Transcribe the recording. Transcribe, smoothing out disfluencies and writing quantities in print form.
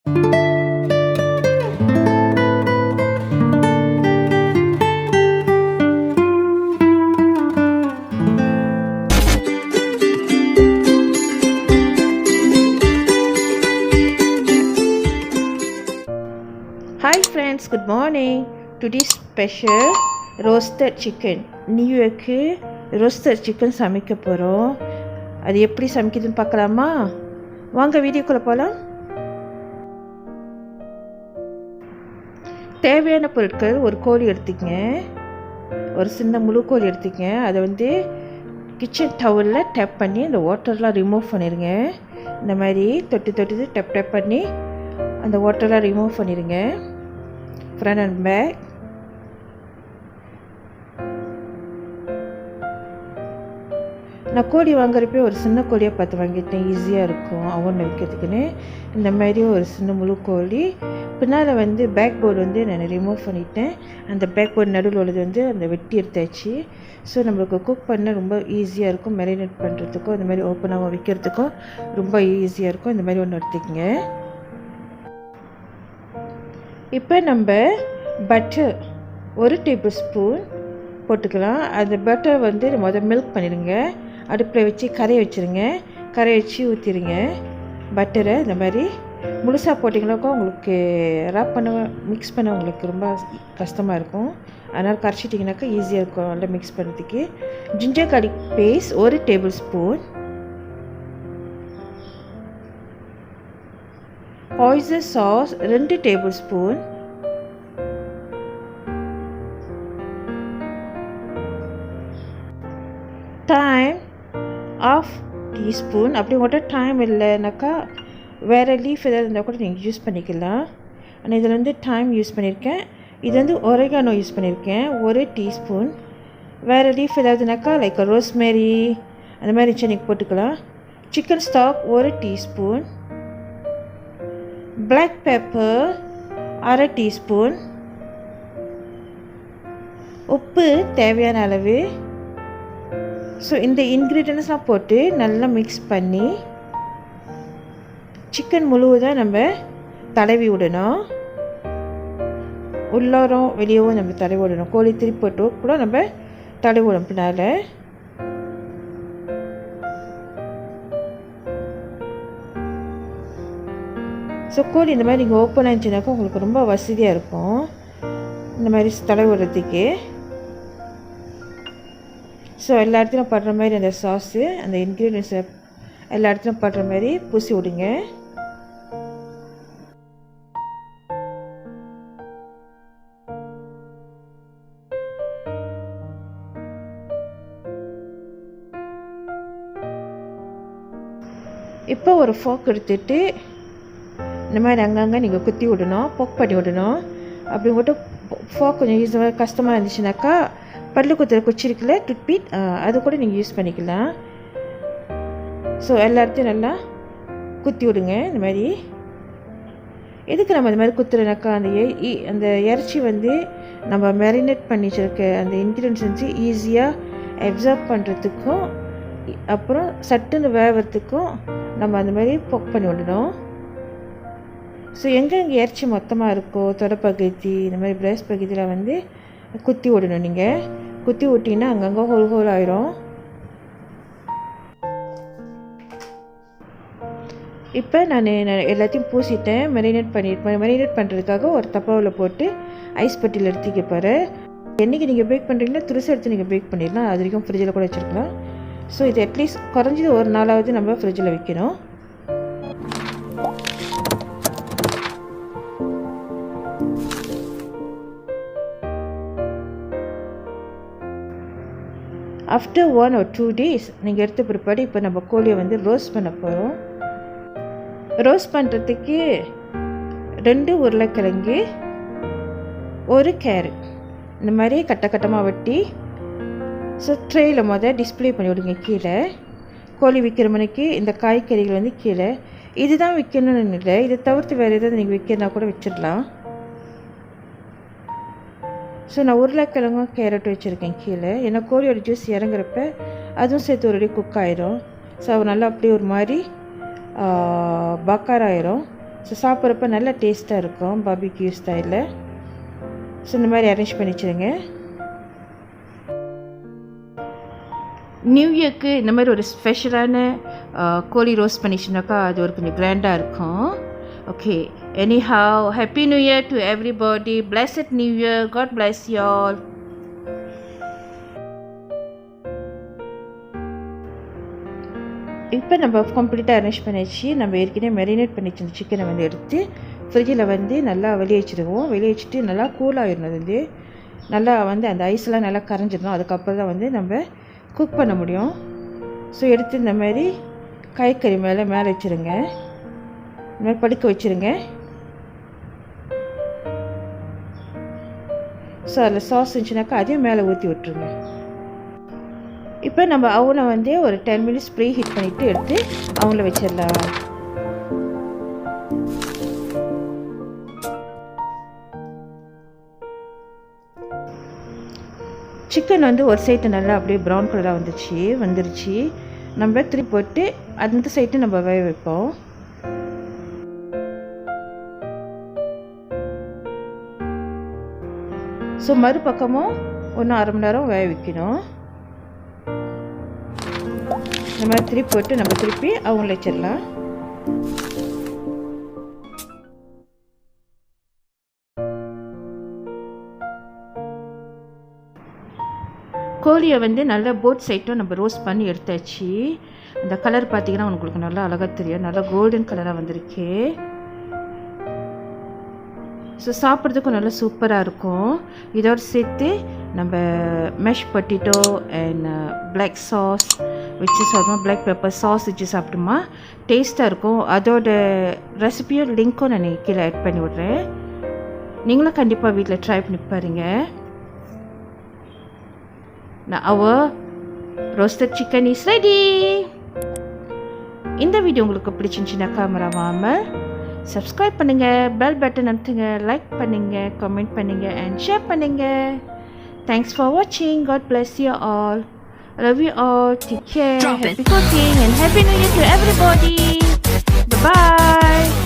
Hi friends, good morning. Today's special roasted chicken. New Yearக்கு roasted chicken சமைக்க போறோம். அது எப்படி சமைக்குதுன்னு பார்க்கலாமா? வாங்க வீடியோக்குள்ள போலாம். தேவையான பொருட்கள்: ஒரு கோழி எடுத்துக்கங்க, ஒரு சின்ன முழு கோழி எடுத்துக்கங்க. அதை கிச்சன் டவலில் டேப் பண்ணி அந்த வாட்டர்லாம் ரிமூவ் பண்ணிடுங்க. இந்த மாதிரி தொட்டு டேப் பண்ணி அந்த வாட்டர்லாம் ரிமூவ் பண்ணிடுங்க. Front and back. நான் கோழி வாங்குறப்ப ஒரு சின்ன கோழியாக பார்த்து வாங்கிட்டேன், ஈஸியாக இருக்கும் அவனில் வைக்கிறதுக்குன்னு. இந்த மாதிரி ஒரு சின்ன முழு கோழி. பின்னால் பேக் போர்டு நான் ரிமூவ் பண்ணிட்டேன். அந்த பேக் போர்டு நடுவில் உள்ளது அந்த வெட்டி எடுத்தாச்சு. ஸோ நம்மளுக்கு குக் பண்ண ரொம்ப ஈஸியாக இருக்கும். மேரினேட் பண்ணுறதுக்கும் இந்த மாதிரி ஓப்பனாக வைக்கிறதுக்கும் ரொம்ப ஈஸியாக இருக்கும். இந்த மாதிரி ஒன்று எடுத்துக்கங்க. இப்போ நம்ம பட்டர் 1 டேபிள் ஸ்பூன் போட்டுக்கலாம். அந்த பட்டர் முதல்ல மில்க் பண்ணிடுங்க. அடுப்பில் வச்சு கரையை வச்சுருங்க. கரையை வச்சு ஊற்றிடுங்க. பட்டரை இந்த மாதிரி முழுசாக போட்டிங்கனாக்கா உங்களுக்கு ராப் பண்ண மிக்ஸ் பண்ண உங்களுக்கு ரொம்ப கஷ்டமாக இருக்கும். அதனால் கரைச்சிட்டிங்கனாக்கா ஈஸியாக இருக்கும் நல்லா மிக்ஸ் பண்ணுறதுக்கு. Ginger garlic paste 1 tablespoon. oyster sauce 2 tablespoon. thyme 1/2 teaspoon. அப்படி மட்டும் டைம் இல்லைனாக்கா வேறு லீஃப் ஏதாவது இருந்தால் கூட நீங்கள் யூஸ் பண்ணிக்கலாம். ஆனால் இதில் டைம் யூஸ் பண்ணியிருக்கேன். இது ஒரேகானோ யூஸ் பண்ணியிருக்கேன் 1 டீஸ்பூன். வேறு லீஃப் ஏதாவதுனாக்கா லைக் ரோஸ்மேரி அந்த மாதிரி இருந்துச்சு நீங்கள் போட்டுக்கலாம். Chicken stock 1 teaspoon. Black pepper 1/2 teaspoon. உப்பு தேவையான அளவு. ஸோ இந்த இன்க்ரீடியன்ட்ஸ்லாம் போட்டு நல்லா மிக்ஸ் பண்ணி சிக்கன் முழுவதும் நம்ம தடவி விடணும். உள்ளாரம் வெளியவும் நம்ம தடவி விடணும். கோழி திருப்பி போட்டு கூட நம்ம தடவி விடணும் பின்னால். ஸோ கோழி இந்த மாதிரி நீங்கள் ஓப்பன் ஆகிடுச்சுனாக்கா உங்களுக்கு ரொம்ப வசதியாக இருக்கும் இந்த மாதிரி தடவி விடுறதுக்கு. ஸோ எல்லா இடத்துலையும் படுற மாதிரி அந்த சாஸு அந்த இன்க்ரீடியன்ஸை எல்லா இடத்துலையும் படுற மாதிரி பூசி விடுங்க. இப்போ ஒரு ஃபோக் எடுத்துட்டு இந்த மாதிரி அங்கங்கே நீங்கள் குத்தி விடணும், போக் பண்ணி விடணும். அப்படி மட்டும் ஃபோக் கொஞ்சம் ஈஸியாக கஷ்டமாக இருந்துச்சுனாக்கா பல்லு குத்துற குச்சி இருக்குல்ல டூத்பிக், அது கூட நீங்கள் யூஸ் பண்ணிக்கலாம். ஸோ எல்லா இடத்தையும் நல்லா குத்தி விடுங்க. இந்த மாதிரி எதுக்கு நம்ம இந்த மாதிரி குத்துறனாக்கா அந்த இறைச்சி நம்ம மேரினேட் பண்ணி வச்சுருக்க அந்த இன்க்ரீடியன்ஸ் ஈஸியாக அப்சர்வ் பண்ணுறதுக்கும் அப்புறம் சட்டுன்னு வேகிறதுக்கும் நம்ம அந்த மாதிரி போக் பண்ணி விடணும். ஸோ எங்கே இறைச்சி மொத்தமாக இருக்கோ தொடப்பகுதி இந்த மாதிரி பிரேஸ் பகுதியில் குத்தி விடணும். நீங்கள் குத்தி விட்டிங்கன்னா அங்கங்கே ஹோல் ஆயிரும். இப்போ நான் எல்லாத்தையும் பூசிட்டேன். மேரினேட் பண்ணுறதுக்காக ஒரு தப்பாவில் போட்டு ஐஸ் பட்டியில் எடுத்துக்க போகிறேன். என்றைக்கு நீங்கள் பேக் பண்ணுறீங்கன்னா துருசு எடுத்து நீங்கள் பேக் பண்ணிடலாம். அது வரைக்கும் ஃப்ரிட்ஜில் கூட வச்சுருக்கலாம். ஸோ இது அட்லீஸ்ட் குறைஞ்சது ஒரு நாளாவது நம்ம ஃப்ரிட்ஜில் வைக்கணும். ஆஃப்டர் 1 or 2 days நீங்கள் எடுத்து பிற்பாடு இப்போ நம்ம கோழியை ரோஸ்ட் பண்ண போகிறோம். ரோஸ்ட் பண்ணுறதுக்கு 2 உருளைக்கிழங்கு, 1 கேரட் இந்த மாதிரி கட்டமாக வெட்டி ஸோ ட்ரேயில் டிஸ்பிளே பண்ணி விடுங்க. கீழே கோழி விற்கிற மணிக்கு இந்த காய்கறிகள் கீழே இதுதான் விற்கணும்னு இல்லை, இதை தவிர்த்து வேறு எதாவது நீங்கள் விற்கிறனா கூட வச்சிடலாம். ஸோ நான் உருளைக்கிழங்கும் கேரட்டும் வச்சுருக்கேன் கீழே. ஏன்னா கோழியோட ஜூஸ் இறங்குறப்ப அதுவும் சேர்த்து ஒருபடி குக் ஆகிடும். ஸோ நல்லா அப்படியே ஒரு மாதிரி பக்கார் ஆயிரும். ஸோ சாப்பிட்றப்ப நல்லா டேஸ்ட்டாக இருக்கும் பாபிக்யூ ஸ்டைலில். ஸோ இந்த மாதிரி அரேஞ்ச் பண்ணி வச்சுருங்க. நியூ இயர்க்கு இந்த மாதிரி ஒரு ஸ்பெஷலான கோழி ரோஸ்ட் பண்ணிச்சுனாக்கா அது ஒரு கொஞ்சம் கிராண்டாக இருக்கும். Okay, anyhow, happy new year to everybody. Blessed new year. God bless you all. இப்போ நம்ம கம்ப்ளீட்டாக அரேஞ்ச் பண்ணிச்சு. நம்ம ஏற்கனவே மெரினேட் பண்ணி வச்சிருந்த சிக்கனை வந்து எடுத்து ஃப்ரிட்ஜில் வந்து நல்லா வெளியே வச்சுருவோம். வெளியே வச்சுட்டு நல்லா கூலாகிடணும். அது வந்து நல்லா வந்து அந்த ஐஸ்லாம் நல்லா கரைஞ்சிடணும். அதுக்கப்புறம் தான் வந்து நம்ம குக் பண்ண முடியும். ஸோ எடுத்து இந்த மாதிரி காய்கறி மேலே வச்சுருங்க. இந்த மாதிரி படுக்க வச்சுருங்க. ஸோ அதில் சாஸ் இருந்துச்சுனாக்கா அதையும் மேலே ஊற்றி விட்டுருங்க. இப்போ நம்ம அவனை வந்து ஒரு 10 minutes ப்ரீ ஹீட் பண்ணிவிட்டு எடுத்து அவங்கள வச்சிடலாம். சிக்கன் வந்து ஒரு சைடு நல்லா அப்படியே ப்ரௌன் கலராக வந்துருச்சு. நம்ம திருப்பி போட்டு அந்த சைட்டு நம்ம வேக வைப்போம். ஸோ மறுபக்கமும் ஒன்று 1/2 மணி நேரம் வேக வைக்கணும். இந்த மாதிரி திருப்பி போட்டு நம்ம திருப்பி அவங்கள வச்சிடலாம். கோழியை வந்து நல்லா போத் சைட்டும் நம்ம ரோஸ்ட் பண்ணி எடுத்தாச்சு. இந்த கலர் பார்த்தீங்கன்னா உங்களுக்கு நல்லா அழகாக தெரியும். நல்லா கோல்டன் கலராக வந்திருக்கு. ஸோ சாப்பிட்றதுக்கும் நல்லா சூப்பராக இருக்கும். இதோடு சேர்த்து நம்ம mash potato and black sauce வச்சு சாப்பிடுமா, பிளாக் பெப்பர் சாஸ் வச்சு சாப்பிடுமா டேஸ்ட்டாக இருக்கும். அதோட ரெசிபியும் லிங்க்கும் நான் கீழே ஆட் பண்ணி விட்றேன். நீங்களும் கண்டிப்பாக வீட்டில் ட்ரை பண்ணி பாருங்கள். our roasted chicken is ready. இந்த வீடியோ உங்களுக்கு பிடிச்சிருந்துச்சுனாக்கா மறக்காமல் சப்ஸ்கிரைப் பண்ணுங்க, பெல் பட்டன் அழுத்துங்க, லைக் பண்ணுங்க, கமெண்ட் பண்ணுங்க and ஷேர் பண்ணுங்க. Thanks for watching. God bless you all. Love you all. Take care. Happy cooking and happy new year to everybody. Bye bye.